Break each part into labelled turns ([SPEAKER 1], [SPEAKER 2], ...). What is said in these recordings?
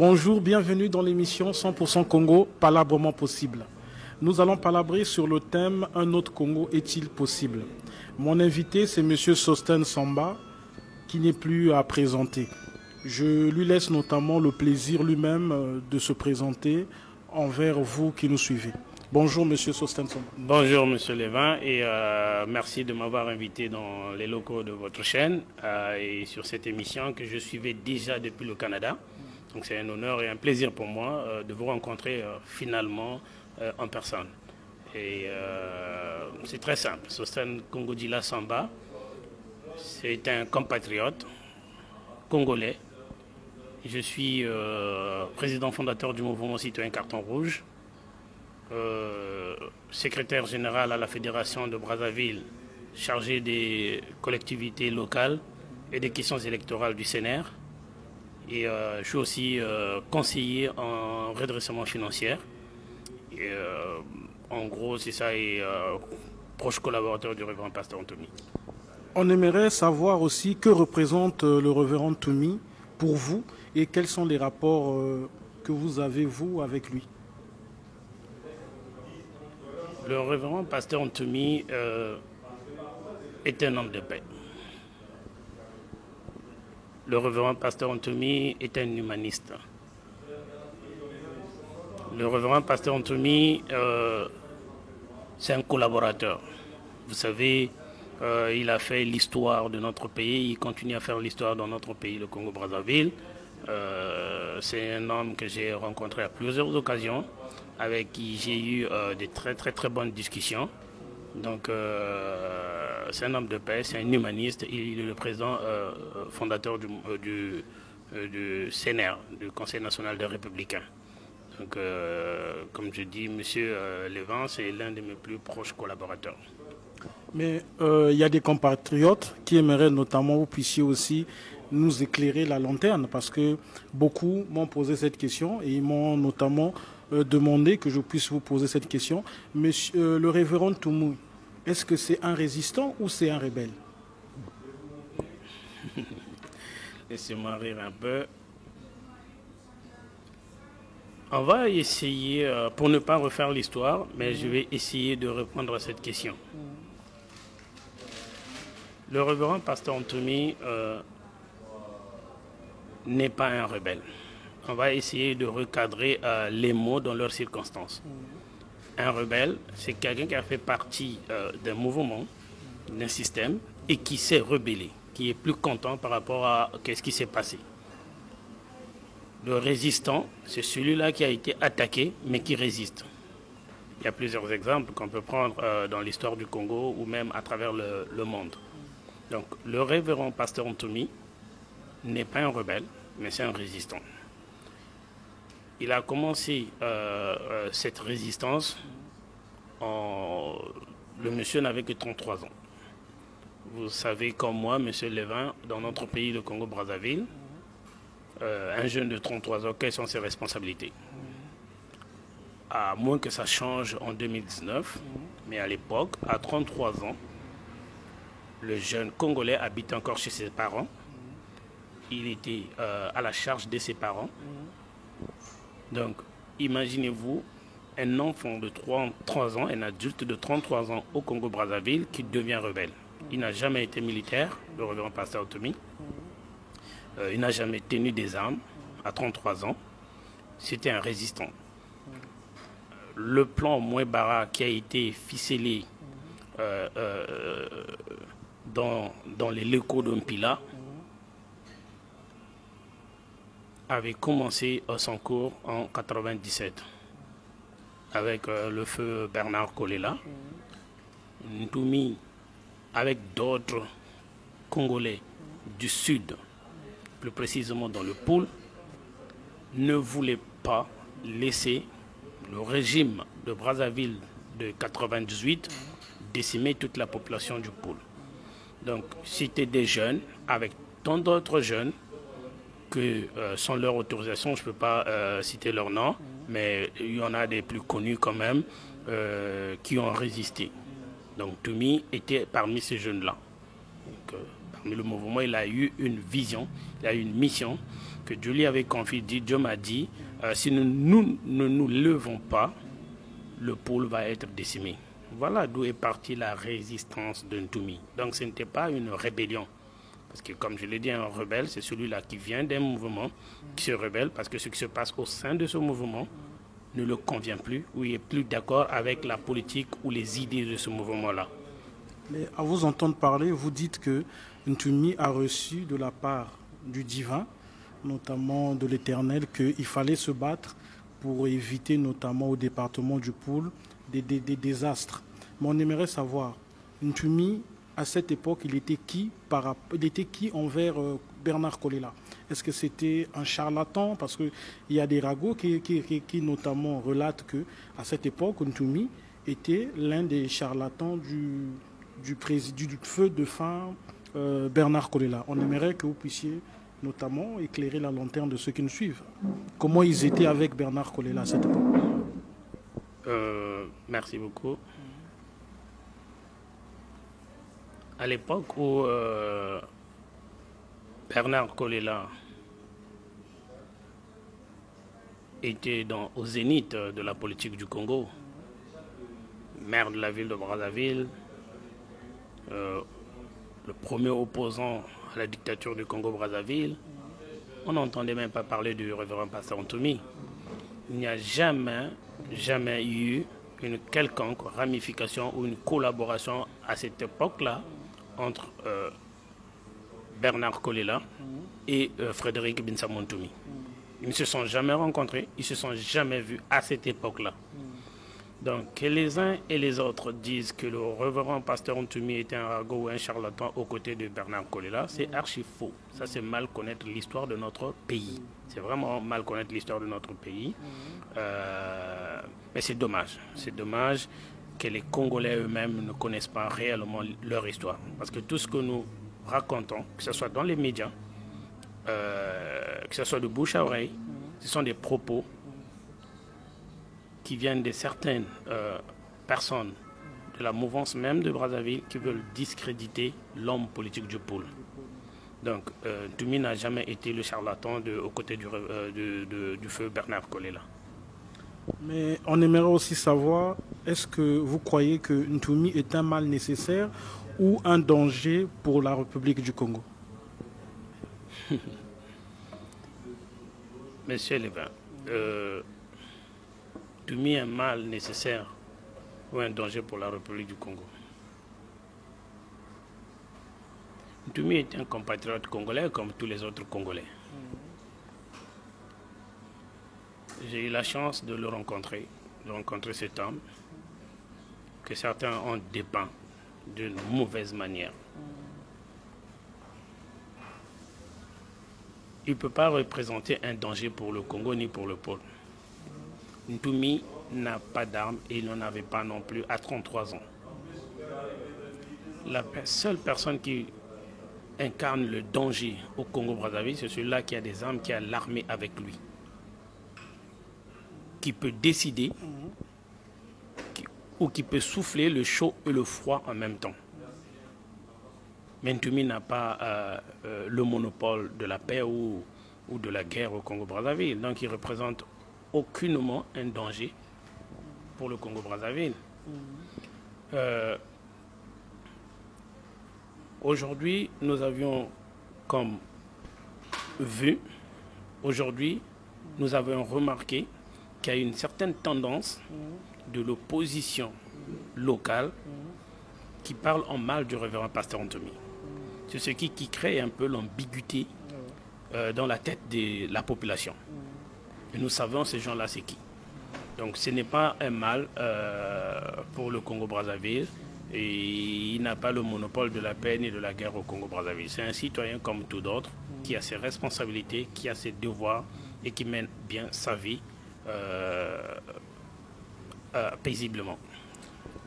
[SPEAKER 1] Bonjour, bienvenue dans l'émission 100% Congo, palabrement possible. Nous allons palabrer sur le thème « Un autre Congo est-il possible ?» Mon invité, c'est M. Sostène Samba, qui n'est plus à présenter. Je lui laisse notamment le plaisir lui-même de se présenter envers vous qui nous suivez. Bonjour, M. Sostène Samba.
[SPEAKER 2] Bonjour, M. Lévin, et merci de m'avoir invité dans les locaux de votre chaîne et sur cette émission que je suivais déjà depuis le Canada. Donc c'est un honneur et un plaisir pour moi de vous rencontrer finalement en personne. Et c'est très simple. Sostène Congodila Samba, c'est un compatriote congolais. Je suis président fondateur du mouvement citoyen Carton Rouge, secrétaire général à la Fédération de Brazzaville, chargé des collectivités locales et des questions électorales du CNR. Et je suis aussi conseiller en redressement financier. Et, en gros, c'est ça, et proche collaborateur du révérend pasteur Ntoumi.
[SPEAKER 1] On aimerait savoir aussi que représente le révérend Ntoumi pour vous et quels sont les rapports que vous avez, vous, avec lui.
[SPEAKER 2] Le révérend pasteur Ntoumi est un homme de paix. Le révérend pasteur Ntoumi est un humaniste. Le révérend pasteur Ntoumi, c'est un collaborateur. Vous savez, il a fait l'histoire de notre pays, il continue à faire l'histoire dans notre pays, le Congo-Brazzaville. C'est un homme que j'ai rencontré à plusieurs occasions, avec qui j'ai eu des très bonnes discussions. Donc, c'est un homme de paix, c'est un humaniste. Il est le président fondateur du CNR, du Conseil national des Républicains. Donc, comme je dis, M. Lévin, c'est l'un de mes plus proches collaborateurs.
[SPEAKER 1] Mais il y a des compatriotes qui aimeraient notamment que vous puissiez aussi nous éclairer la lanterne, parce que beaucoup m'ont posé cette question et ils m'ont notamment demandé que je puisse vous poser cette question. Monsieur le révérend Ntoumi, est-ce que c'est un résistant ou c'est un rebelle?
[SPEAKER 2] Laissez-moi rire un peu. On va essayer, pour ne pas refaire l'histoire, mais je vais essayer de répondre à cette question. Le révérend pasteur Ntoumi n'est pas un rebelle. On va essayer de recadrer les mots dans leurs circonstances. Un rebelle, c'est quelqu'un qui a fait partie d'un mouvement, d'un système, et qui s'est rebellé, qui est plus content par rapport à ce qui s'est passé. Le résistant, c'est celui-là qui a été attaqué, mais qui résiste. Il y a plusieurs exemples qu'on peut prendre dans l'histoire du Congo ou même à travers le monde. Donc, le révérend pasteur Ntoumi n'est pas un rebelle, mais c'est un résistant. Il a commencé cette résistance, le monsieur n'avait que 33 ans. Vous savez comme moi, monsieur Lévin, dans notre pays, le Congo-Brazzaville, un jeune de 33 ans, quelles sont ses responsabilités? À moins que ça change en 2019, mais à l'époque, à 33 ans, le jeune Congolais habite encore chez ses parents. Il était à la charge de ses parents. Donc, imaginez-vous un enfant de 3 ans, un adulte de 33 ans au Congo-Brazzaville qui devient rebelle. Il n'a jamais été militaire, le révérend pasteur Ntoumi. Il n'a jamais tenu des armes à 33 ans. C'était un résistant. Le plan Mouebara qui a été ficelé dans les locaux d'Ompila avait commencé son cours en 1997 avec le feu Bernard Kolela. Ntoumi, avec d'autres Congolais du Sud, plus précisément dans le pôle, ne voulait pas laisser le régime de Brazzaville de 1998 décimer toute la population du pôle. Donc, c'était des jeunes, avec tant d'autres jeunes, que sans leur autorisation, je ne peux pas citer leur nom, mais il y en a des plus connus quand même, qui ont résisté. Donc, Ntoumi était parmi ces jeunes-là. Donc, parmi le mouvement, il a eu une vision, il a eu une mission que Dieu lui avait confiée. Dieu m'a dit, si nous ne nous levons pas, le pôle va être décimé. Voilà d'où est partie la résistance de Ntoumi. Donc ce n'était pas une rébellion. Parce que comme je l'ai dit, un rebelle, c'est celui-là qui vient d'un mouvement, qui se rebelle, parce que ce qui se passe au sein de ce mouvement ne le convient plus, ou il n'est plus d'accord avec la politique ou les idées de ce mouvement-là.
[SPEAKER 1] Mais à vous entendre parler, vous dites que Ntoumi a reçu de la part du divin, notamment de l'Éternel, qu'il fallait se battre pour éviter notamment au département du Poul des désastres. Mais on aimerait savoir, Ntoumi, à cette époque, il était qui envers Bernard Kolela? Est-ce que c'était un charlatan? Parce qu'il y a des ragots qui notamment relatent qu'à cette époque, Ntoumi était l'un des charlatans du feu de fin Bernard Kolela. On aimerait que vous puissiez notamment éclairer la lanterne de ceux qui nous suivent. Comment ils étaient avec Bernard Kolela à cette époque?
[SPEAKER 2] Merci beaucoup. À l'époque où Bernard Kolela était au zénith de la politique du Congo, maire de la ville de Brazzaville, le premier opposant à la dictature du Congo-Brazzaville, on n'entendait même pas parler du révérend pasteur Ntoumi. Il n'y a jamais eu une quelconque ramification ou une collaboration à cette époque-là entre Bernard Kolela et Frédéric Binsama Ntoumi. Ils ne se sont jamais rencontrés, ils ne se sont jamais vus à cette époque-là. Donc, que les uns et les autres disent que le révérend pasteur Ntoumi était un ragot ou un charlatan aux côtés de Bernard Kolela, c'est archi faux. Ça, c'est mal connaître l'histoire de notre pays. C'est vraiment mal connaître l'histoire de notre pays. Mais c'est dommage. C'est dommage que les Congolais eux-mêmes ne connaissent pas réellement leur histoire. Parce que tout ce que nous racontons, que ce soit dans les médias, que ce soit de bouche à oreille, ce sont des propos qui viennent de certaines personnes de la mouvance même de Brazzaville qui veulent discréditer l'homme politique du pôle. Donc, Ntoumi n'a jamais été le charlatan aux côtés du feu Bernard Kolela.
[SPEAKER 1] Mais on aimerait aussi savoir, est-ce que vous croyez que Ntoumi est un mal nécessaire ou un danger pour la République du Congo?
[SPEAKER 2] Monsieur Lévin, Ntoumi est un mal nécessaire ou un danger pour la République du Congo. Ntoumi est un compatriote congolais comme tous les autres Congolais. J'ai eu la chance de rencontrer cet homme que certains ont dépeint d'une mauvaise manière. Il ne peut pas représenter un danger pour le Congo ni pour le pôle. Ntoumi n'a pas d'armes et il n'en avait pas non plus à 33 ans. La seule personne qui incarne le danger au Congo-Brazzaville, c'est celui-là qui a des armes, qui a l'armée avec lui, qui peut décider ou qui peut souffler le chaud et le froid en même temps. Mais Ntoumi n'a pas le monopole de la paix ou de la guerre au Congo-Brazzaville. Donc il ne représente aucunement un danger pour le Congo-Brazzaville. Aujourd'hui, nous avions comme vu, aujourd'hui, nous avons remarqué qu'il y a une certaine tendance de l'opposition locale qui parle en mal du révérend pasteur Ntoumi. C'est ce qui crée un peu l'ambiguïté dans la tête de la population. Et nous savons ces gens-là c'est qui. Donc ce n'est pas un mal pour le Congo-Brazzaville et il n'a pas le monopole de la paix ni de la guerre au Congo-Brazzaville. C'est un citoyen comme tout d'autres qui a ses responsabilités, qui a ses devoirs et qui mène bien sa vie paisiblement.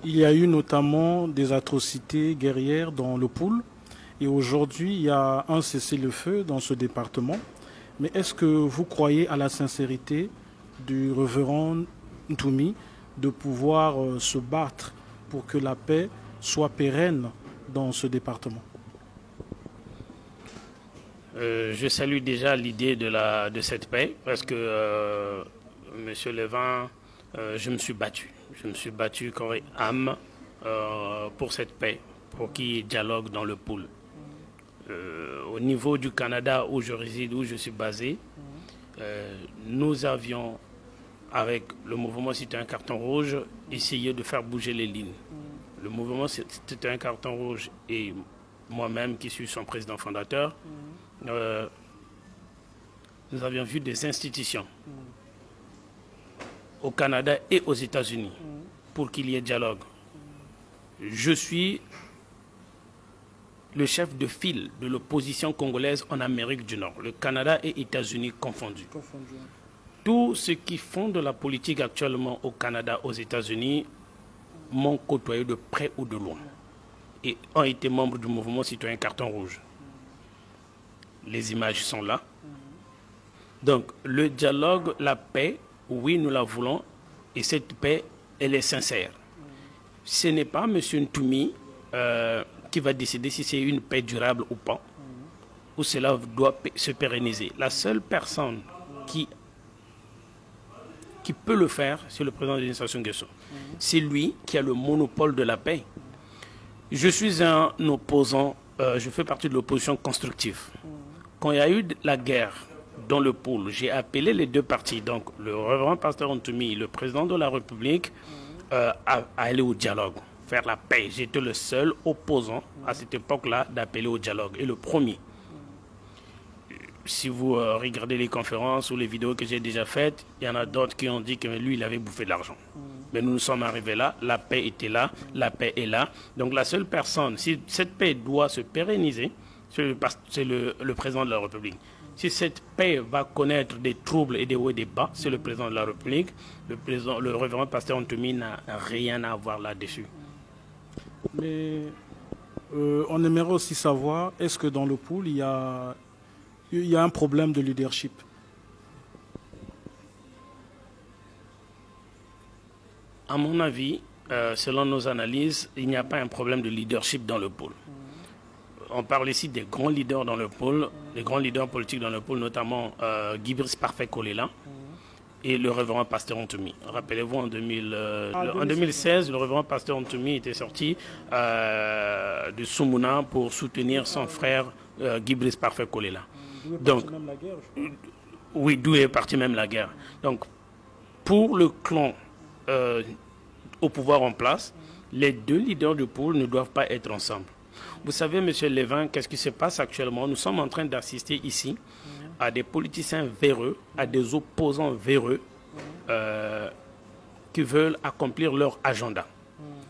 [SPEAKER 1] Il y a eu notamment des atrocités guerrières dans le Poul et aujourd'hui il y a un cessez-le-feu dans ce département. Mais est-ce que vous croyez à la sincérité du révérend Ntoumi de pouvoir se battre pour que la paix soit pérenne dans ce département?
[SPEAKER 2] Je salue déjà l'idée de cette paix parce que, Monsieur Levin, je me suis battu. Je me suis battu corps et âme pour cette paix, pour qu'il y ait dialogue dans le pool. Au niveau du Canada où je réside, où je suis basé, nous avions, avec le mouvement Citoyen Carton Rouge, essayé de faire bouger les lignes. Le mouvement Citoyen Carton Rouge et moi-même, qui suis son président fondateur, nous avions vu des institutions au Canada et aux États-Unis pour qu'il y ait dialogue. Je suis le chef de file de l'opposition congolaise en Amérique du Nord, le Canada et États-Unis confondus. Tous ceux qui font de la politique actuellement au Canada, aux États-Unis, m'ont côtoyé de près ou de loin et ont été membres du mouvement Citoyen Carton Rouge. Les images sont là. Donc, le dialogue, la paix, oui, nous la voulons et cette paix, elle est sincère. Ce n'est pas M. Ntoumi qui va décider si c'est une paix durable ou pas, ou cela doit se pérenniser. La seule personne qui peut le faire, c'est le président de l'administration Nguesso. C'est lui qui a le monopole de la paix. Je suis un opposant, je fais partie de l'opposition constructive. Quand il y a eu la guerre dans le pôle, j'ai appelé les deux partis, donc le révérend pasteur Ntoumi, le président de la République, à aller au dialogue, faire la paix. J'étais le seul opposant à cette époque-là d'appeler au dialogue, et le premier. Si vous regardez les conférences ou les vidéos que j'ai déjà faites, il y en a d'autres qui ont dit que lui, il avait bouffé de l'argent. Mais nous sommes arrivés là, la paix était là, la paix est là. Donc la seule personne, si cette paix doit se pérenniser, c'est le président de la République. Si cette paix va connaître des troubles et des hauts et des bas, c'est le président de la République. Le révérend pasteur Ntoumi n'a rien à voir là-dessus.
[SPEAKER 1] Mais on aimerait aussi savoir, est-ce que dans le pool, il y a un problème de leadership?
[SPEAKER 2] À mon avis, selon nos analyses, il n'y a pas un problème de leadership dans le pôle. On parle ici des grands leaders dans le pôle, des grands leaders politiques dans le pôle, notamment Guy Brice Parfait Kolela et le révérend pasteur Ntoumi. Rappelez-vous, en 2016, le révérend pasteur Ntoumi était sorti de Soumouna pour soutenir son frère Guy Brice Parfait Kolela. Donc, oui, d'où est partie même la guerre. Donc, pour le clan au pouvoir en place, les deux leaders du pôle ne doivent pas être ensemble. Vous savez, M. Levin, qu'est-ce qui se passe actuellement? Nous sommes en train d'assister ici à des politiciens véreux, à des opposants véreux qui veulent accomplir leur agenda.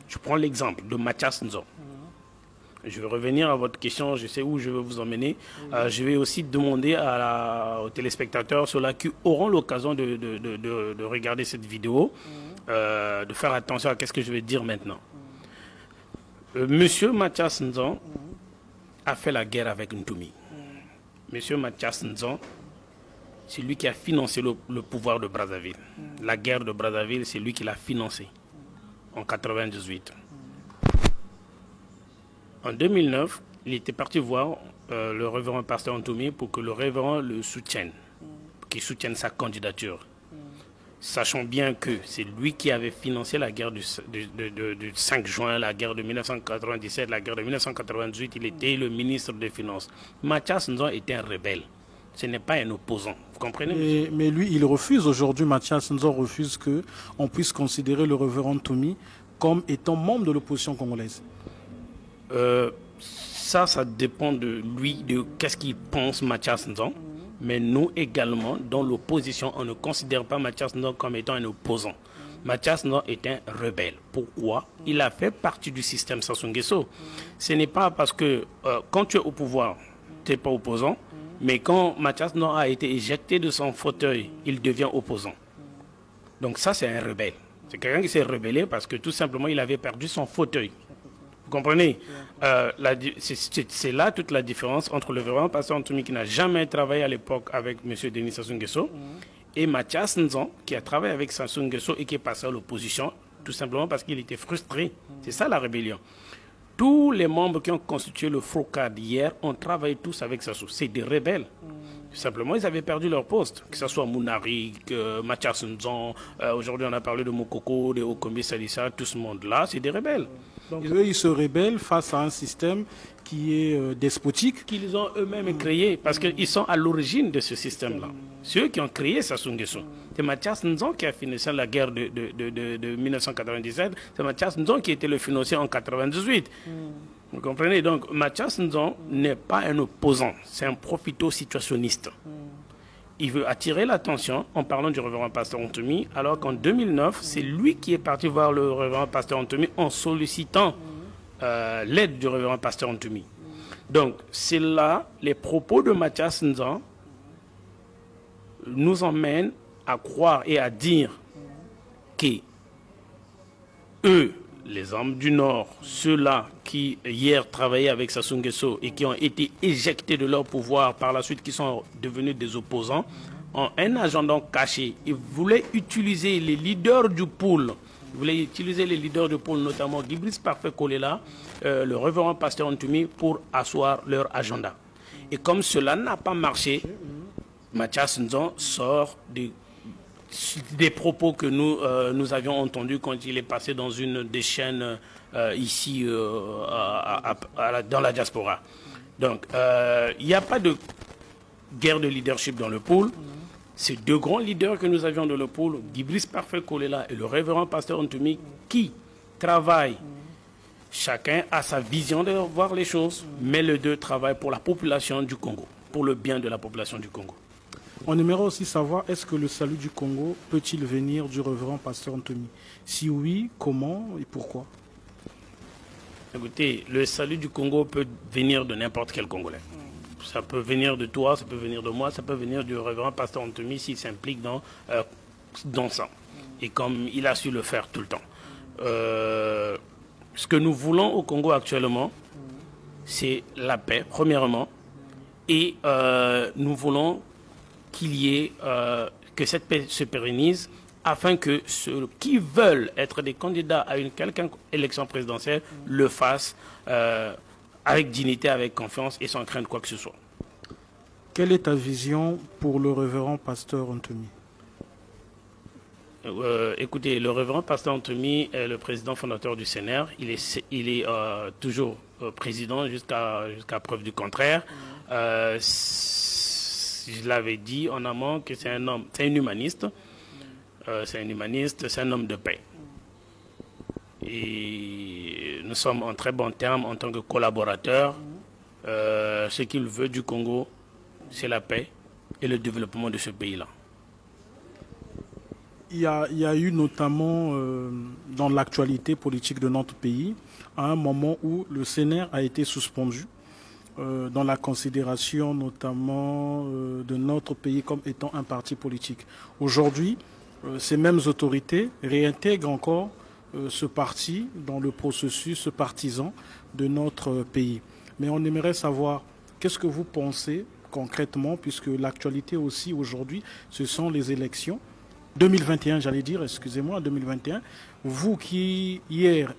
[SPEAKER 2] Je prends l'exemple de Mathias Nzo. Je vais revenir à votre question, je sais où je veux vous emmener. Je vais aussi demander aux téléspectateurs, ceux-là qui auront l'occasion de regarder cette vidéo, de faire attention à ce que je vais dire maintenant. Monsieur Mathias Nzo a fait la guerre avec Ntoumi. Monsieur Mathias Nzo, c'est lui qui a financé le pouvoir de Brazzaville. La guerre de Brazzaville, c'est lui qui l'a financée en 1998. En 2009, il était parti voir le révérend pasteur Ntoumi pour que le révérend le soutienne, qu'il soutienne sa candidature. Sachant bien que c'est lui qui avait financé la guerre du 5 juin, la guerre de 1997, la guerre de 1998, il était le ministre des Finances. Mathias Nzo était un rebelle. Ce n'est pas un opposant. Vous comprenez?
[SPEAKER 1] Mais lui, il refuse aujourd'hui, Mathias Nzo refuse qu'on puisse considérer le révérend Ntoumi comme étant membre de l'opposition congolaise.
[SPEAKER 2] Ça dépend de lui, de qu'est-ce qu'il pense Mathias Nzo. Mais nous également, dans l'opposition, on ne considère pas Mathias Nzo comme étant un opposant. Mathias Nzo est un rebelle. Pourquoi? Il a fait partie du système Sassou Nguesso. Ce n'est pas parce que quand tu es au pouvoir, tu n'es pas opposant, mais quand Mathias Nzo a été éjecté de son fauteuil, il devient opposant. Donc ça, c'est un rebelle. C'est quelqu'un qui s'est rebellé parce que tout simplement, il avait perdu son fauteuil. Vous comprenez? C'est là toute la différence entre le révérend pasteur Ntoumi qui n'a jamais travaillé à l'époque avec M. Denis Sassou Nguesso et Mathias Nzo qui a travaillé avec Sassou Nguesso et qui est passé à l'opposition tout simplement parce qu'il était frustré. C'est ça la rébellion. Tous les membres qui ont constitué le FROCAD hier ont travaillé tous avec Sassou. C'est des rebelles. Tout simplement, ils avaient perdu leur poste. Que ce soit Mounarik, Mathias Nzon, aujourd'hui on a parlé de Moukoko, de Okombi Salissa, tout ce monde-là, c'est des rebelles.
[SPEAKER 1] Donc eux, ils se rebellent face à un système qui est despotique.
[SPEAKER 2] Qu'ils ont eux-mêmes créé, parce qu'ils sont à l'origine de ce système-là. Ceux qui ont créé Sassou Nguesso. C'est Mathias Nzon qui a financé la guerre de 1997. C'est Mathias Nzon qui était le financier en 1998. Vous comprenez? Donc Mathias Nzon n'est pas un opposant, c'est un profito-situationniste. Il veut attirer l'attention en parlant du révérend pasteur Antoumi, alors qu'en 2009, c'est lui qui est parti voir le révérend pasteur Antoumi en sollicitant l'aide du révérend pasteur Antoumi. Donc c'est là, les propos de Mathias Nzon nous emmènent à croire et à dire que eux, les hommes du Nord, ceux-là qui hier travaillaient avec Sassou Nguesso et qui ont été éjectés de leur pouvoir par la suite, qui sont devenus des opposants, ont un agenda caché. Ils voulaient utiliser les leaders du pôle, notamment Guibris Parfait Kolela, le révérend pasteur Antoumi, pour asseoir leur agenda. Et comme cela n'a pas marché, Mathias Nzon sort des propos que nous avions entendus quand il est passé dans une des chaînes ici dans la diaspora. Donc, il n'y a pas de guerre de leadership dans le pôle. Ces deux grands leaders que nous avions dans le pôle, Guibris Parfait Kolela et le révérend pasteur Antoumi, qui travaillent, chacun a sa vision de voir les choses, mais les deux travaillent pour la population du Congo, pour le bien de la population du Congo.
[SPEAKER 1] On aimerait aussi savoir, est-ce que le salut du Congo peut-il venir du révérend pasteur Antoumi? Si oui, comment et pourquoi?
[SPEAKER 2] Écoutez, le salut du Congo peut venir de n'importe quel Congolais. Ça peut venir de toi, ça peut venir de moi, ça peut venir du révérend pasteur Antoumi s'il s'implique dans ça. Et comme il a su le faire tout le temps. Ce que nous voulons au Congo actuellement, c'est la paix, premièrement. Et nous voulons qu'il y ait, que cette paix se pérennise afin que ceux qui veulent être des candidats à une quelconque élection présidentielle le fassent avec dignité, avec confiance et sans craindre quoi que ce soit.
[SPEAKER 1] Quelle est ta vision pour le révérend pasteur Antoumi?
[SPEAKER 2] Écoutez, le révérend pasteur Antoumi est le président fondateur du CNR. Il est toujours président jusqu'à preuve du contraire. Je l'avais dit en amont que c'est un homme, c'est un humaniste. C'est un humaniste, c'est un homme de paix. Et nous sommes en très bons termes en tant que collaborateurs. Ce qu'il veut du Congo, c'est la paix et le développement de ce pays-là.
[SPEAKER 1] Il y a eu notamment dans l'actualité politique de notre pays, à un moment où le CNR a été suspendu, dans la considération notamment de notre pays comme étant un parti politique. Aujourd'hui, ces mêmes autorités réintègrent encore ce parti dans le processus partisan de notre pays. Mais on aimerait savoir, qu'est-ce que vous pensez concrètement, puisque l'actualité aussi aujourd'hui, ce sont les élections 2021, j'allais dire, excusez-moi, 2021. Vous qui, hier,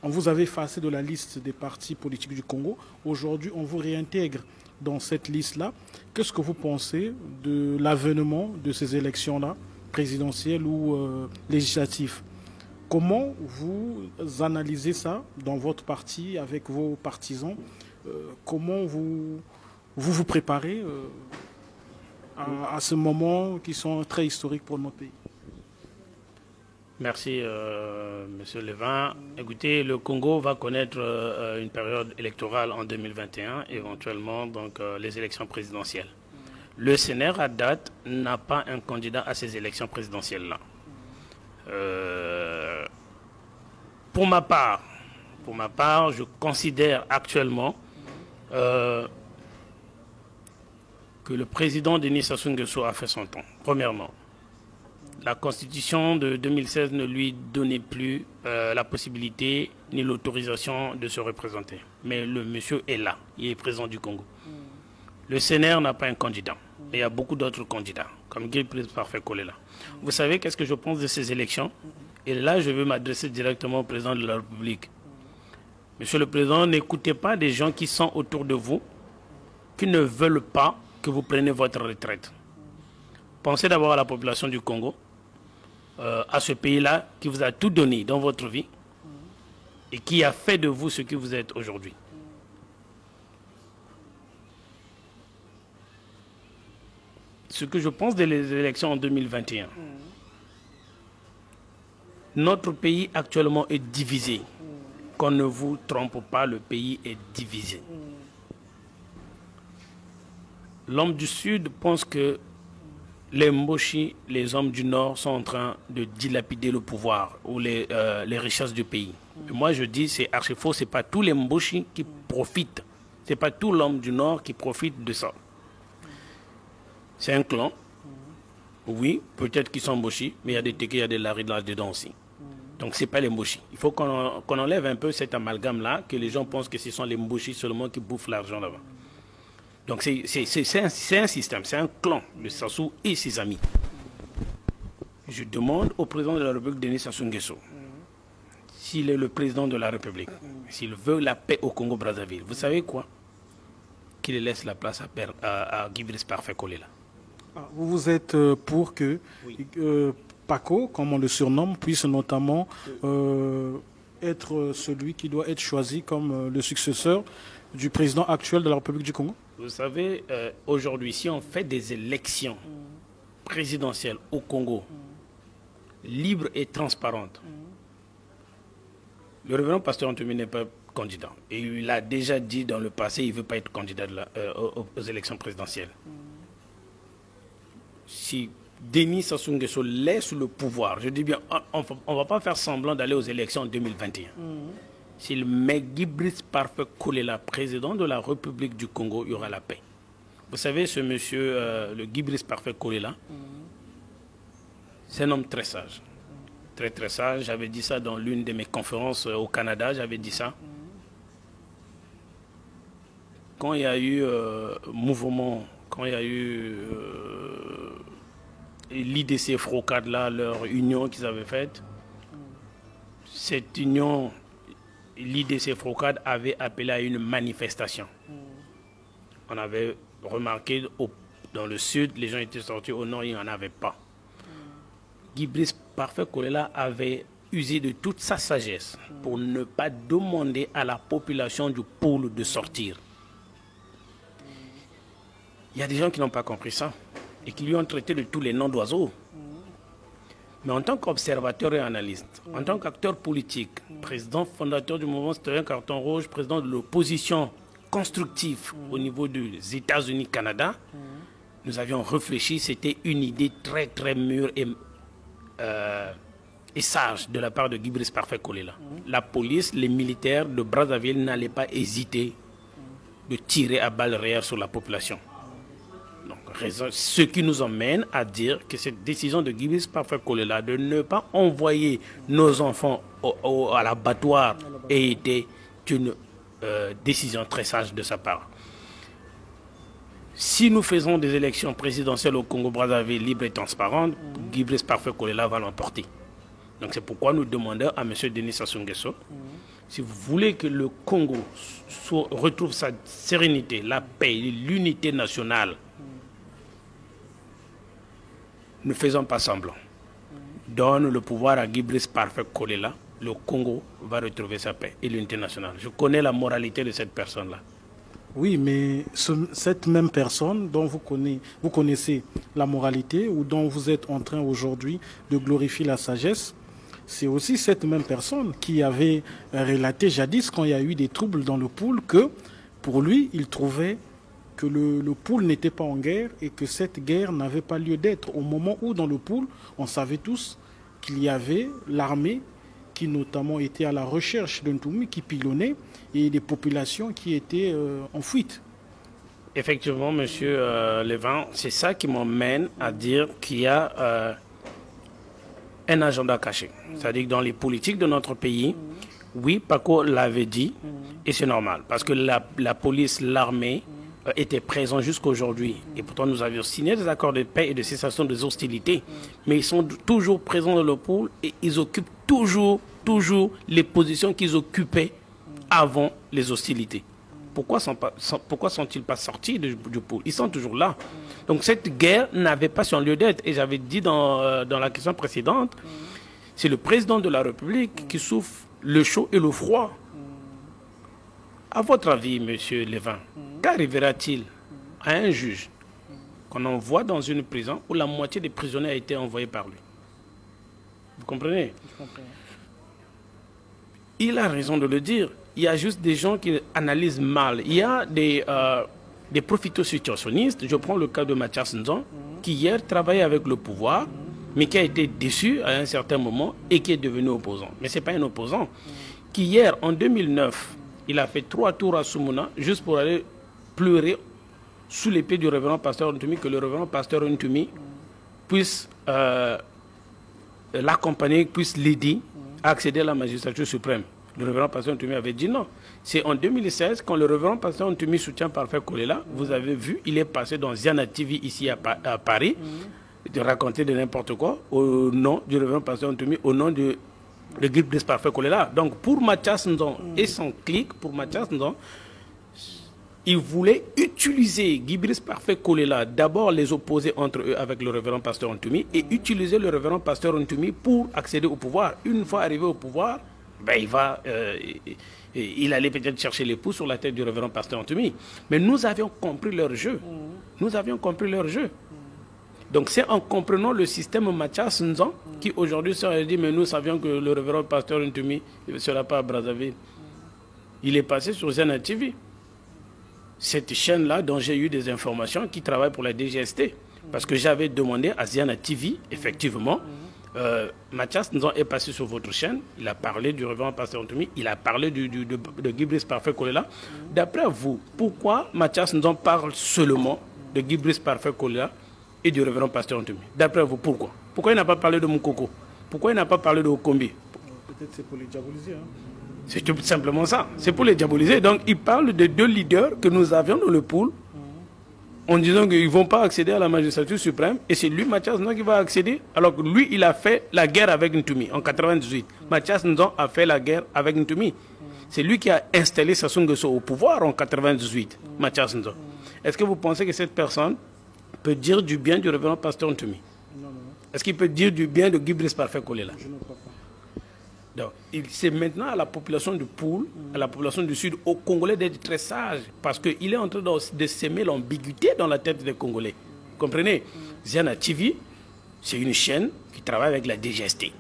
[SPEAKER 1] on vous avait effacé de la liste des partis politiques du Congo, aujourd'hui, on vous réintègre dans cette liste-là. Qu'est-ce que vous pensez de l'avènement de ces élections-là, présidentielles ou législatives? Comment vous analysez ça dans votre parti, avec vos partisans? Comment vous préparez à ce moment qui sont très historiques pour notre pays?
[SPEAKER 2] Merci, Monsieur Levin. Écoutez, le Congo va connaître une période électorale en 2021, éventuellement donc les élections présidentielles. Le CNR, à date, n'a pas un candidat à ces élections présidentielles-là. Pour ma part, je considère actuellement que le président Denis Sassou Nguesso a fait son temps, premièrement. La Constitution de 2016 ne lui donnait plus la possibilité ni l'autorisation de se représenter. Mais le monsieur est là, il est président du Congo. Le CNR n'a pas un candidat. Il y a beaucoup d'autres candidats, comme Guibris Parfait Kolela. Vous savez qu'est-ce que je pense de ces élections? Et là, je veux m'adresser directement au président de la République. Monsieur le Président, n'écoutez pas des gens qui sont autour de vous, qui ne veulent pas que vous preniez votre retraite. Pensez d'abord à la population du Congo, à ce pays-là qui vous a tout donné dans votre vie et qui a fait de vous ce que vous êtes aujourd'hui. Ce que je pense des élections en 2021, notre pays actuellement est divisé. Qu'on ne vous trompe pas, le pays est divisé. L'homme du Sud pense que les Mboshi, les hommes du Nord, sont en train de dilapider le pouvoir ou les richesses du pays. Et moi, je dis, c'est archi faux. Ce n'est pas tous les Mboshi qui profitent. Ce n'est pas tout l'homme du Nord qui profite de ça. C'est un clan. Oui, peut-être qu'ils sont Mboshi, mais il y a des Téké, il y a des Larry là-dedans aussi. Donc, ce n'est pas les Mboshi. Il faut qu'on enlève un peu cet amalgame-là, que les gens pensent que ce sont les Mboshi seulement qui bouffent l'argent là-bas. Donc, c'est un système, c'est un clan, le Sassou et ses amis. Je demande au président de la République, Denis Sassou Nguesso, s'il est le président de la République, s'il veut la paix au Congo-Brazzaville, vous savez quoi? Qu'il laisse la place à Guy Brice Parfait Kolela.
[SPEAKER 1] Vous êtes pour que Paco, comme on le surnomme, puisse notamment être celui qui doit être choisi comme le successeur du président actuel de la République du Congo?
[SPEAKER 2] Vous savez, aujourd'hui, si on fait des élections présidentielles au Congo, libres et transparentes, le révérend pasteur Antoine n'est pas candidat. Et il a déjà dit dans le passé qu'il ne veut pas être candidat aux élections présidentielles. Si Denis Sassou Nguesso laisse le pouvoir, je dis bien, on ne va pas faire semblant d'aller aux élections en 2021. S'il met Guy Brice Parfait Kolela, président de la République du Congo, il y aura la paix. Vous savez, ce monsieur, le Guy Brice Parfait Kolela, c'est un homme très sage. Très très sage. J'avais dit ça dans l'une de mes conférences au Canada, j'avais dit ça. Quand il y a eu mouvement, quand il y a eu l'IDC Frocade, là, leur union qu'ils avaient faite, cette union, l'IDC Frocade avait appelé à une manifestation. On avait remarqué dans le sud, les gens étaient sortis, au nord, il n'y en avait pas. Guy Brice Parfait Kolela avait usé de toute sa sagesse pour ne pas demander à la population du pôle de sortir. Il y a des gens qui n'ont pas compris ça et qui lui ont traité de tous les noms d'oiseaux. Mais en tant qu'observateur et analyste, en tant qu'acteur politique, président fondateur du mouvement citoyen Carton Rouge, président de l'opposition constructive au niveau des États-Unis, Canada, nous avions réfléchi, c'était une idée très très mûre et sage de la part de Guy Brice Parfait Kolela. La police, les militaires de Brazzaville n'allaient pas hésiter de tirer à balles réelles sur la population. Donc, ce qui nous emmène à dire que cette décision de Guy Brice Parfait Kolela de ne pas envoyer nos enfants à l'abattoir a été une décision très sage de sa part. Si nous faisons des élections présidentielles au Congo-Brazzaville libres et transparentes, Guy Brice Parfait Kolela va l'emporter. Donc c'est pourquoi nous demandons à M. Denis Sassou Nguesso, si vous voulez que le Congo retrouve sa sérénité, la paix, l'unité nationale, ne faisons pas semblant. Donne le pouvoir à Guy Brice Parfait Kolela, le Congo va retrouver sa paix et l'unité nationale. Je connais la moralité de cette personne-là.
[SPEAKER 1] Oui, mais cette même personne dont vous connaissez la moralité ou dont vous êtes en train aujourd'hui de glorifier la sagesse, c'est aussi cette même personne qui avait relaté jadis, quand il y a eu des troubles dans le pôle, que pour lui, il trouvait que le pôle n'était pas en guerre et que cette guerre n'avait pas lieu d'être. Au moment où, dans le pôle, on savait tous qu'il y avait l'armée qui notamment était à la recherche d'un Ntoumi, qui pilonnait, et des populations qui étaient en fuite.
[SPEAKER 2] Effectivement, monsieur Lévin, c'est ça qui m'emmène à dire qu'il y a un agenda caché. C'est-à-dire que dans les politiques de notre pays, oui, Paco l'avait dit, et c'est normal, parce que la police, l'armée étaient présents jusqu'à aujourd'hui. Et pourtant, nous avions signé des accords de paix et de cessation des hostilités. Mais ils sont toujours présents dans le pôle et ils occupent toujours les positions qu'ils occupaient avant les hostilités. Pourquoi sont-ils pas sortis du pôle? Ils sont toujours là. Donc cette guerre n'avait pas son lieu d'être. Et j'avais dit dans la question précédente, c'est le président de la République qui souffre le chaud et le froid. À votre avis, monsieur Lévin, qu'arrivera-t-il à un juge qu'on envoie dans une prison où la moitié des prisonniers a été envoyée par lui? Vous comprenez? Je comprends. Il a raison de le dire. Il y a juste des gens qui analysent mal. Il y a des profito-situationnistes. Je prends le cas de Mathias Nzon, qui hier travaillait avec le pouvoir, mais qui a été déçu à un certain moment et qui est devenu opposant. Mais ce n'est pas un opposant. Qui hier, en 2009, il a fait 3 tours à Soumouna juste pour aller pleurer sous l'épée du révérend pasteur Ntoumi, que le révérend pasteur Ntoumi puisse l'accompagner, puisse l'aider à accéder à la magistrature suprême. Le révérend pasteur Ntoumi avait dit non. C'est en 2016, quand le révérend pasteur Ntoumi soutient Parfait Kolela, vous avez vu, il est passé dans Ziana TV ici à Paris, de raconter de n'importe quoi au nom du révérend pasteur Ntoumi, au nom de Guy Brice Parfait Kolela. Donc pour Mathias Nzon et son clic, pour Mathias Nzon, il voulait utiliser Guy Brice Parfait Kolela, d'abord les opposer entre eux avec le révérend pasteur Ntoumi et utiliser le révérend pasteur Ntoumi pour accéder au pouvoir. Une fois arrivé au pouvoir, ben il allait peut-être chercher l'époux sur la tête du révérend pasteur Ntoumi. Mais nous avions compris leur jeu. Nous avions compris leur jeu. Donc c'est en comprenant le système Mathias Nzon qui aujourd'hui serait dit, mais nous savions que le révérend pasteur Ntoumi ne sera pas à Brazzaville. Il est passé sur Ziana TV. Cette chaîne-là dont j'ai eu des informations qui travaille pour la DGST. Parce que j'avais demandé à Ziana TV, effectivement, Mathias Nzon est passé sur votre chaîne, il a parlé du révérend pasteur Ntoumi, il a parlé de Guy Brice Parfait Kolela. D'après vous, pourquoi Mathias Nzon parle seulement de Guy Brice Parfait Kolela et du révérend pasteur Ntoumi? D'après vous, pourquoi? Pourquoi il n'a pas parlé de Moukoko? Pourquoi il n'a pas parlé de Okombi?
[SPEAKER 1] Peut-être c'est pour les diaboliser. Hein.
[SPEAKER 2] C'est tout simplement ça. C'est pour les diaboliser. Donc, il parle de 2 leaders que nous avions dans le pool en disant qu'ils ne vont pas accéder à la magistrature suprême. Et c'est lui, Mathias Nzon, qui va accéder. Alors que lui, il a fait la guerre avec Ntoumi en 98. Mathias Nzon a fait la guerre avec Ntoumi. C'est lui qui a installé Sassou Nguesso au pouvoir en 98, Mathias Nzon. Est-ce que vous pensez que cette personne peut dire du bien du révérend pasteur Ntoumi? Non. Est-ce qu'il peut dire du bien de Guy Brice Parfait Kolela?
[SPEAKER 1] Je ne crois pas.
[SPEAKER 2] Donc, c'est maintenant à la population du Poul, à la population du Sud, aux Congolais d'être très sages, parce qu'il est en train de s'aimer l'ambiguïté dans la tête des Congolais. Vous comprenez? Ziana TV, c'est une chaîne qui travaille avec la DGST.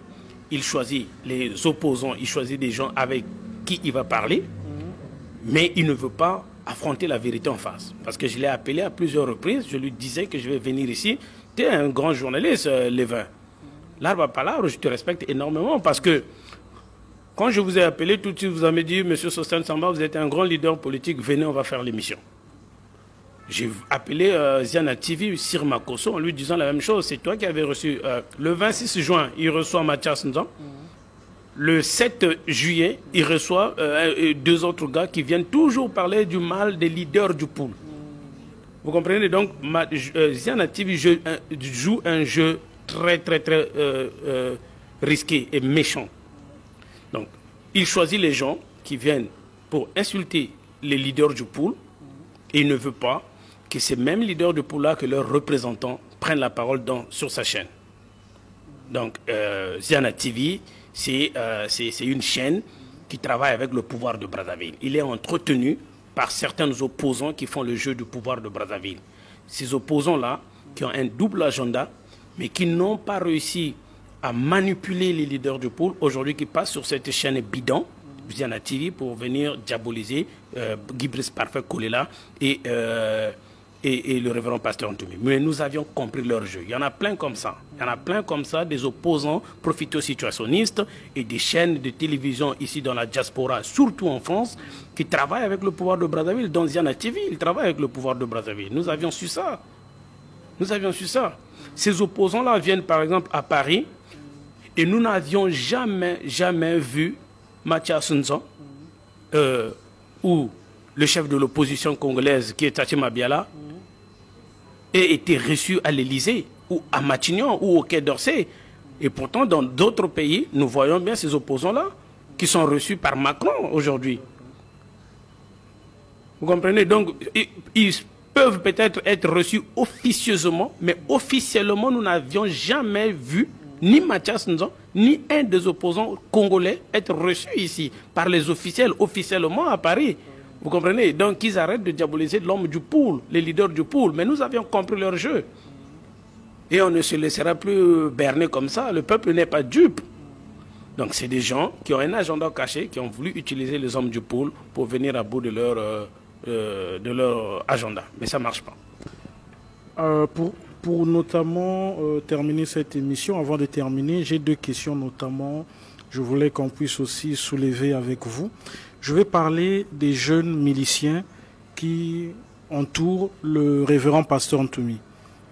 [SPEAKER 2] Il choisit les opposants, il choisit des gens avec qui il va parler, mais il ne veut pas affronter la vérité en face. Parce que je l'ai appelé à plusieurs reprises, je lui disais que je vais venir ici. Tu es un grand journaliste, Lévin. L'arbre à palabre, je te respecte énormément, parce que quand je vous ai appelé, tout de suite, vous avez dit, Monsieur Sostène Samba, vous êtes un grand leader politique, venez, on va faire l'émission. J'ai appelé Ziana TV, Sir Makosso, en lui disant la même chose. C'est toi qui avais reçu. Le 26 juin, il reçoit Mathias Nzon. Le 7 juillet, il reçoit 2 autres gars qui viennent toujours parler du mal des leaders du pool. Vous comprenez? Donc, Ziana TV joue un jeu très risqué et méchant. Donc, il choisit les gens qui viennent pour insulter les leaders du pool et il ne veut pas que ces mêmes leaders du pool-là, que leurs représentants prennent la parole sur sa chaîne. Donc, Ziana TV, c'est une chaîne qui travaille avec le pouvoir de Brazzaville. Il est entretenu par certains opposants qui font le jeu du pouvoir de Brazzaville. Ces opposants-là, qui ont un double agenda, mais qui n'ont pas réussi à manipuler les leaders du pôle, aujourd'hui qui passent sur cette chaîne bidon, Ziana TV, pour venir diaboliser Guy Brice Parfait Kolela et le révérend pasteur Ntoumi. Mais nous avions compris leur jeu. Il y en a plein comme ça. Il y en a plein comme ça, des opposants profito-situationnistes et des chaînes de télévision ici dans la diaspora, surtout en France, qui travaillent avec le pouvoir de Brazzaville. Dans Ziana TV, ils travaillent avec le pouvoir de Brazzaville. Nous avions su ça. Nous avions su ça. Ces opposants-là viennent par exemple à Paris et nous n'avions jamais vu Mathias Nzon ou le chef de l'opposition congolaise qui est Tati Mabiala ait été reçu à l'Élysée ou à Matignon ou au Quai d'Orsay. Et pourtant, dans d'autres pays, nous voyons bien ces opposants-là qui sont reçus par Macron aujourd'hui. Vous comprenez? Donc, ils peuvent peut-être être reçus officieusement, mais officiellement, nous n'avions jamais vu ni Mathias Nzon, ni un des opposants congolais être reçus ici par les officiels, officiellement à Paris. Vous comprenez? Donc, ils arrêtent de diaboliser l'homme du pool, les leaders du pool. Mais nous avions compris leur jeu. Et on ne se laissera plus berner comme ça. Le peuple n'est pas dupe. Donc, c'est des gens qui ont un agenda caché, qui ont voulu utiliser les hommes du pool pour venir à bout de leur agenda. Mais ça ne marche pas.
[SPEAKER 1] Pour notamment terminer cette émission, avant de terminer, j'ai deux questions notamment. Je voulais qu'on puisse aussi soulever avec vous. Je vais parler des jeunes miliciens qui entourent le révérend pasteur Ntoumi.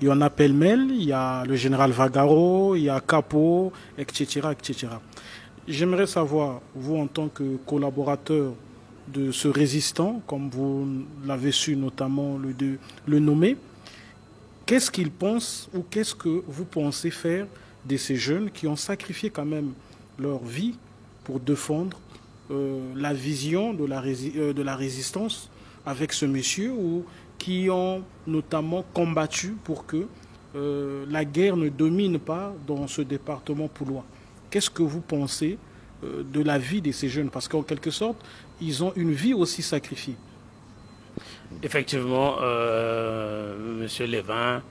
[SPEAKER 1] Il y en a pêle-mêle, il y a le général Vagaro, il y a Capo, etc., etc. J'aimerais savoir, vous en tant que collaborateur de ce résistant, comme vous l'avez su notamment le nommer, qu'est-ce qu'ils pensent ou qu'est-ce que vous pensez faire de ces jeunes qui ont sacrifié quand même leur vie pour défendre la vision de la résistance avec ce monsieur ou qui ont notamment combattu pour que la guerre ne domine pas dans ce département poulois. Qu'est-ce que vous pensez de la vie de ces jeunes? Parce qu'en quelque sorte, ils ont une vie aussi sacrifiée.
[SPEAKER 2] Effectivement, Monsieur Lévin,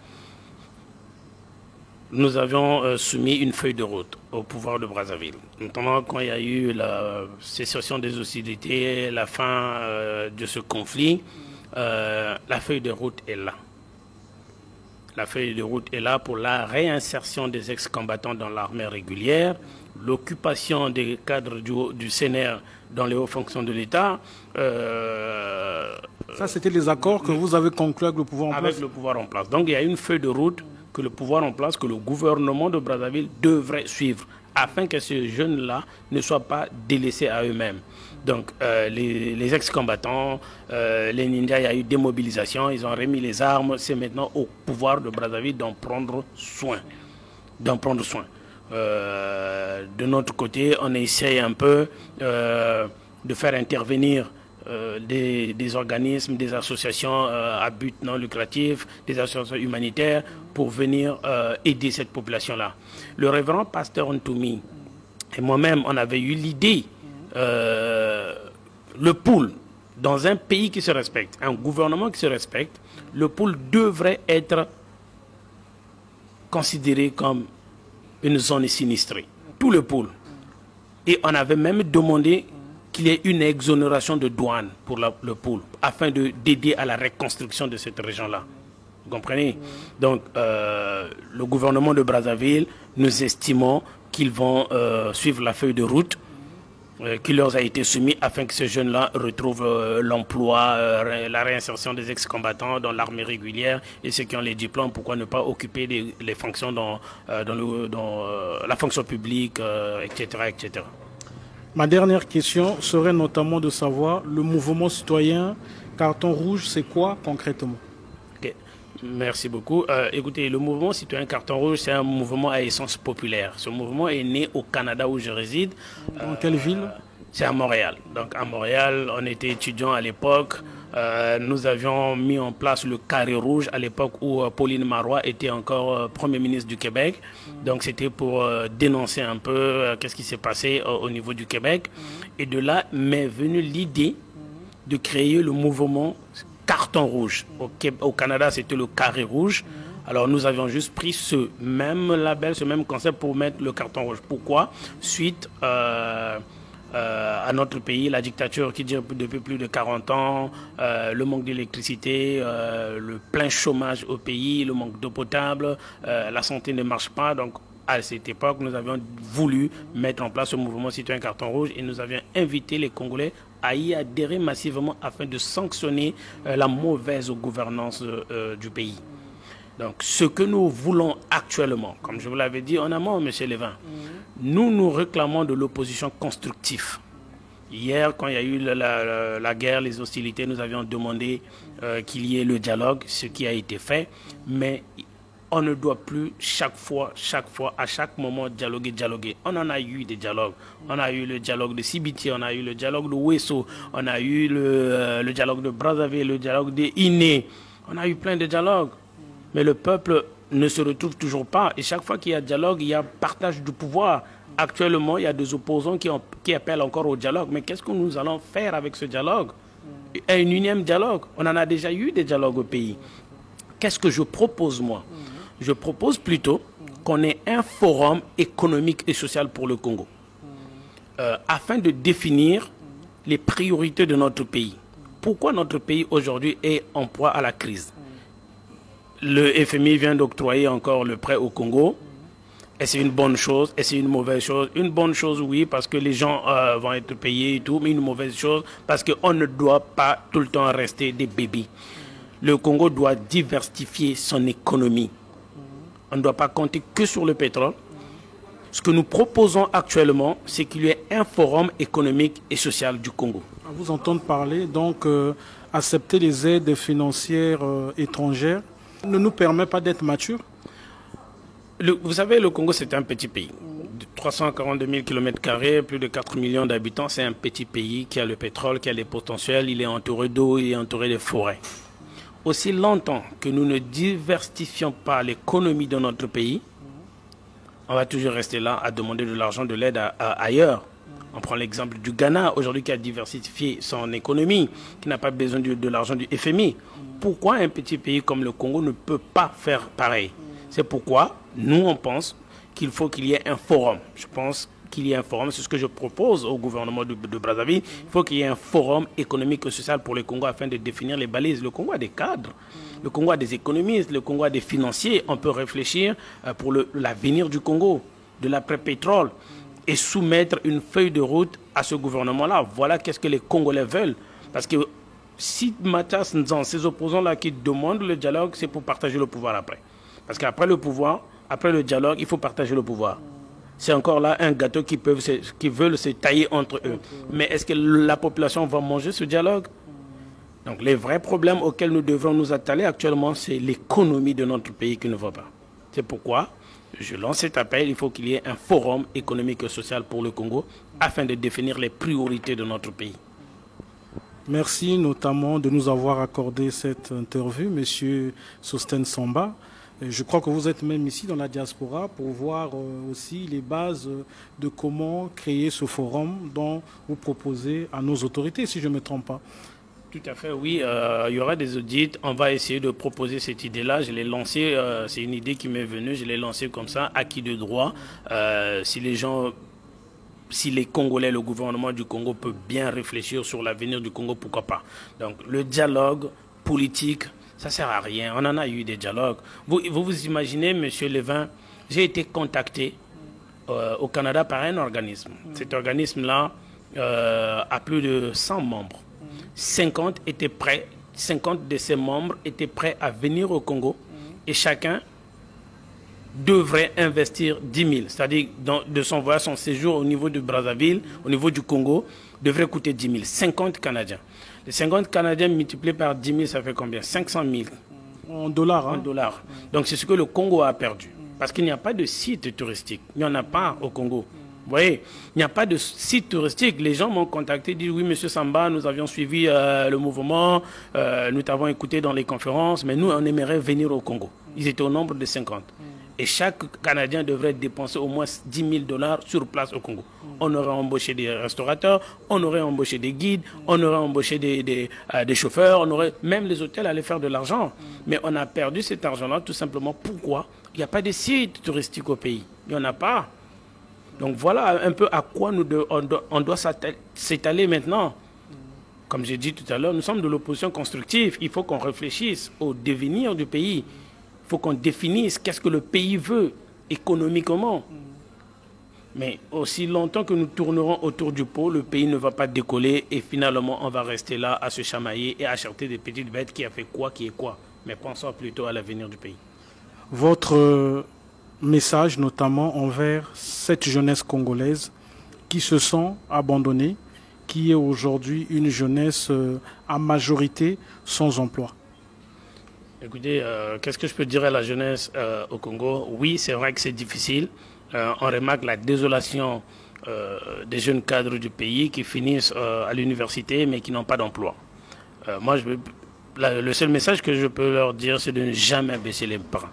[SPEAKER 2] nous avions soumis une feuille de route au pouvoir de Brazzaville. Notamment quand il y a eu la cessation des hostilités, la fin de ce conflit, la feuille de route est là. La feuille de route est là pour la réinsertion des ex-combattants dans l'armée régulière, l'occupation des cadres du CNR dans les hauts fonctions de l'État.
[SPEAKER 1] Ça, c'était les accords que vous avez conclus avec le pouvoir en place?
[SPEAKER 2] Avec le pouvoir en place. Donc, il y a une feuille de route que le pouvoir en place, que le gouvernement de Brazzaville devrait suivre, afin que ces jeunes-là ne soient pas délaissés à eux-mêmes. Donc, les ex-combattants, les ninjas, il y a eu démobilisation, ils ont remis les armes. C'est maintenant au pouvoir de Brazzaville d'en prendre soin. De notre côté, on essaye un peu de faire intervenir des organismes, des associations à but non lucratif, des associations humanitaires pour venir aider cette population-là. Le révérend pasteur Ntoumi et moi-même, on avait eu l'idée, le pool, dans un pays qui se respecte, un gouvernement qui se respecte, le pool devrait être considéré comme une zone sinistrée. Tout le pool. Et on avait même demandé qu'il y ait une exonération de douane pour le pool, afin d'aider à la reconstruction de cette région-là. Vous comprenez? Donc, le gouvernement de Brazzaville, nous estimons qu'ils vont suivre la feuille de route qui leur a été soumise afin que ces jeunes-là retrouvent l'emploi, la réinsertion des ex-combattants dans l'armée régulière et ceux qui ont les diplômes, pourquoi ne pas occuper les fonctions dans la fonction publique, etc., etc.
[SPEAKER 1] Ma dernière question serait notamment de savoir, le mouvement citoyen Carton Rouge, c'est quoi concrètement?
[SPEAKER 2] Okay. Merci beaucoup. Écoutez, le mouvement citoyen Carton Rouge, c'est un mouvement à essence populaire. Ce mouvement est né au Canada où je réside.
[SPEAKER 1] Dans quelle ville?
[SPEAKER 2] C'est à Montréal. Donc à Montréal, on était étudiants à l'époque. Nous avions mis en place le Carré Rouge à l'époque où Pauline Marois était encore Premier ministre du Québec. Donc c'était pour dénoncer un peu qu'est-ce qui s'est passé au niveau du Québec. Et de là m'est venue l'idée de créer le mouvement Carton Rouge. Au Canada, c'était le Carré Rouge. Alors nous avions juste pris ce même label, ce même concept pour mettre le Carton Rouge. Pourquoi? Suite à notre pays, la dictature qui dure depuis plus de 40 ans, le manque d'électricité, le plein chômage au pays, le manque d'eau potable, la santé ne marche pas. Donc à cette époque, nous avions voulu mettre en place ce mouvement citoyen Carton Rouge et nous avions invité les Congolais à y adhérer massivement afin de sanctionner la mauvaise gouvernance du pays. Donc, ce que nous voulons actuellement, comme je vous l'avais dit en amont, M. Lévin, nous réclamons de l'opposition constructive. Hier, quand il y a eu la guerre, les hostilités, nous avions demandé qu'il y ait le dialogue, ce qui a été fait. Mais On ne doit plus chaque fois, à chaque moment dialoguer. On en a eu des dialogues. On a eu le dialogue de Sibiti, on a eu le dialogue de Ouesso, on a eu le dialogue de Brazzaville, le dialogue de Iné. On a eu plein de dialogues. Mais le peuple ne se retrouve toujours pas. Et chaque fois qu'il y a dialogue, il y a partage du pouvoir. Actuellement, il y a des opposants qui appellent encore au dialogue. Mais qu'est-ce que nous allons faire avec ce dialogue? Un unième dialogue. On en a déjà eu des dialogues au pays. Qu'est-ce que je propose, moi? Je propose plutôt qu'on ait un forum économique et social pour le Congo, afin de définir les priorités de notre pays. Pourquoi notre pays aujourd'hui est en proie à la crise? Le FMI vient d'octroyer encore le prêt au Congo. Est-ce une bonne chose? Est-ce une mauvaise chose? Une bonne chose, oui, parce que les gens vont être payés et tout, mais une mauvaise chose, parce qu'on ne doit pas tout le temps rester des bébés. Le Congo doit diversifier son économie. On ne doit pas compter que sur le pétrole. Ce que nous proposons actuellement, c'est qu'il y ait un forum économique et social du Congo.
[SPEAKER 1] À vous entendre parler, donc accepter les aides financières étrangères ne nous permet pas d'être matures.
[SPEAKER 2] Vous savez, le Congo, c'est un petit pays. De 342 000 km², plus de 4 millions d'habitants. C'est un petit pays qui a le pétrole, qui a les potentiels. Il est entouré d'eau, il est entouré de forêts. Aussi longtemps que nous ne diversifions pas l'économie de notre pays, on va toujours rester là à demander de l'argent, de l'aide ailleurs. On prend l'exemple du Ghana, aujourd'hui qui a diversifié son économie, qui n'a pas besoin de l'argent du FMI. Pourquoi un petit pays comme le Congo ne peut pas faire pareil? C'est pourquoi nous, on pense qu'il faut qu'il y ait un forum. Je pense qu'il y ait un forum, c'est ce que je propose au gouvernement de Brazzaville. Il faut qu'il y ait un forum économique et social pour le Congo afin de définir les balises. Le Congo a des cadres, le Congo a des économistes, le Congo a des financiers. On peut réfléchir pour l'avenir du Congo, de l'après-pétrole, et soumettre une feuille de route à ce gouvernement-là. Voilà qu'est-ce que les Congolais veulent. Parce que si Mathias Nzan, ces opposants-là qui demandent le dialogue, c'est pour partager le pouvoir après. Parce qu'après le pouvoir, après le dialogue, il faut partager le pouvoir. C'est encore là un gâteau qui veulent se tailler entre eux. Mais est-ce que la population va manger ce dialogue? Donc les vrais problèmes auxquels nous devrons nous atteler actuellement, c'est l'économie de notre pays qui ne va pas. C'est pourquoi je lance cet appel. Il faut qu'il y ait un forum économique et social pour le Congo afin de définir les priorités de notre pays.
[SPEAKER 1] Merci notamment de nous avoir accordé cette interview, Monsieur Sostène Samba. Je crois que vous êtes même ici dans la diaspora pour voir aussi les bases de comment créer ce forum dont vous proposez à nos autorités, si je ne me trompe pas.
[SPEAKER 2] Tout à fait, oui. Il y aura des audits. On va essayer de proposer cette idée-là. Je l'ai lancée, c'est une idée qui m'est venue. Je l'ai lancée comme ça, acquis de droit. Si les Congolais, le gouvernement du Congo peut bien réfléchir sur l'avenir du Congo, pourquoi pas. Donc le dialogue politique, ça ne sert à rien. On en a eu des dialogues. Vous imaginez, Monsieur Levin, j'ai été contacté au Canada par un organisme. Cet organisme-là a plus de 100 membres. 50 étaient prêts, 50 de ces membres étaient prêts à venir au Congo et chacun devrait investir 10 000. C'est-à-dire de son voyage, son séjour au niveau de Brazzaville, au niveau du Congo, devrait coûter 10 000. 50 Canadiens. Les 50 Canadiens multipliés par 10 000, ça fait combien? 500 000.
[SPEAKER 1] En dollars.
[SPEAKER 2] En dollars. Donc c'est ce que le Congo a perdu. Parce qu'il n'y a pas de site touristique. Il n'y en a pas au Congo. Vous voyez, il n'y a pas de site touristique. Les gens m'ont contacté, disent oui, Monsieur Samba, nous avions suivi le mouvement, nous t'avons écouté dans les conférences, mais nous, on aimerait venir au Congo. Ils étaient au nombre de 50. Et chaque Canadien devrait dépenser au moins 10 000 $ sur place au Congo. On aurait embauché des restaurateurs, on aurait embauché des guides, on aurait embauché des chauffeurs, même les hôtels allaient faire de l'argent. Mais on a perdu cet argent-là tout simplement. Pourquoi? Il n'y a pas de site touristique au pays. Il n'y en a pas. Donc voilà un peu à quoi on doit s'étaler maintenant. Comme j'ai dit tout à l'heure, nous sommes de l'opposition constructive. Il faut qu'on réfléchisse au devenir du pays. Il faut qu'on définisse qu'est-ce que le pays veut économiquement. Mais aussi longtemps que nous tournerons autour du pot, le pays ne va pas décoller et finalement on va rester là à se chamailler et à acheter des petites bêtes qui a fait quoi, qui est quoi. Mais pensons plutôt à l'avenir du pays.
[SPEAKER 1] Votre message notamment envers cette jeunesse congolaise qui se sent abandonnée, qui est aujourd'hui une jeunesse à majorité sans emploi.
[SPEAKER 2] Écoutez, qu'est-ce que je peux dire à la jeunesse au Congo? Oui, c'est vrai que c'est difficile. On remarque la désolation des jeunes cadres du pays qui finissent à l'université mais qui n'ont pas d'emploi. Moi, le seul message que je peux leur dire, c'est de ne jamais baisser les bras.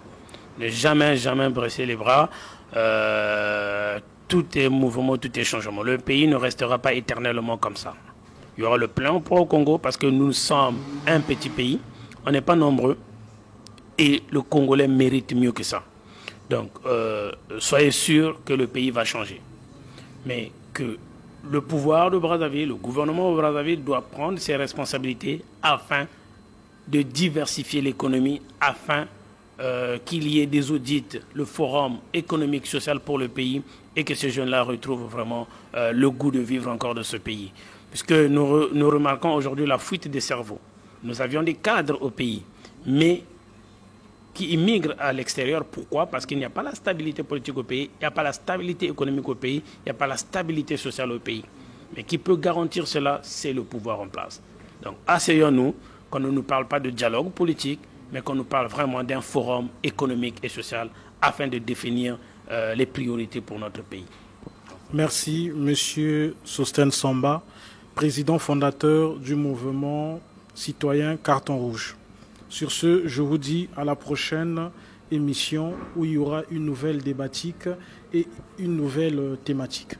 [SPEAKER 2] Ne jamais, jamais baisser les bras. Tout est mouvement, tout est changement. Le pays ne restera pas éternellement comme ça. Il y aura le plein emploi au Congo parce que nous sommes un petit pays. On n'est pas nombreux. Et le Congolais mérite mieux que ça. Donc, soyez sûrs que le pays va changer. Mais que le pouvoir de Brazzaville, le gouvernement de Brazzaville doit prendre ses responsabilités afin de diversifier l'économie, afin qu'il y ait des audits, le forum économique, social pour le pays et que ces jeunes-là retrouvent vraiment le goût de vivre encore de ce pays. Puisque nous remarquons aujourd'hui la fuite des cerveaux. Nous avions des cadres au pays, mais qui immigrent à l'extérieur. Pourquoi? Parce qu'il n'y a pas la stabilité politique au pays, il n'y a pas la stabilité économique au pays, il n'y a pas la stabilité sociale au pays. Mais qui peut garantir cela? C'est le pouvoir en place. Donc, asseyons-nous, qu'on ne nous parle pas de dialogue politique, mais qu'on nous parle vraiment d'un forum économique et social afin de définir les priorités pour notre pays.
[SPEAKER 1] Merci, Monsieur Sostène Samba, président fondateur du mouvement citoyen Carton Rouge. Sur ce, je vous dis à la prochaine émission où il y aura une nouvelle thématique et une nouvelle thématique.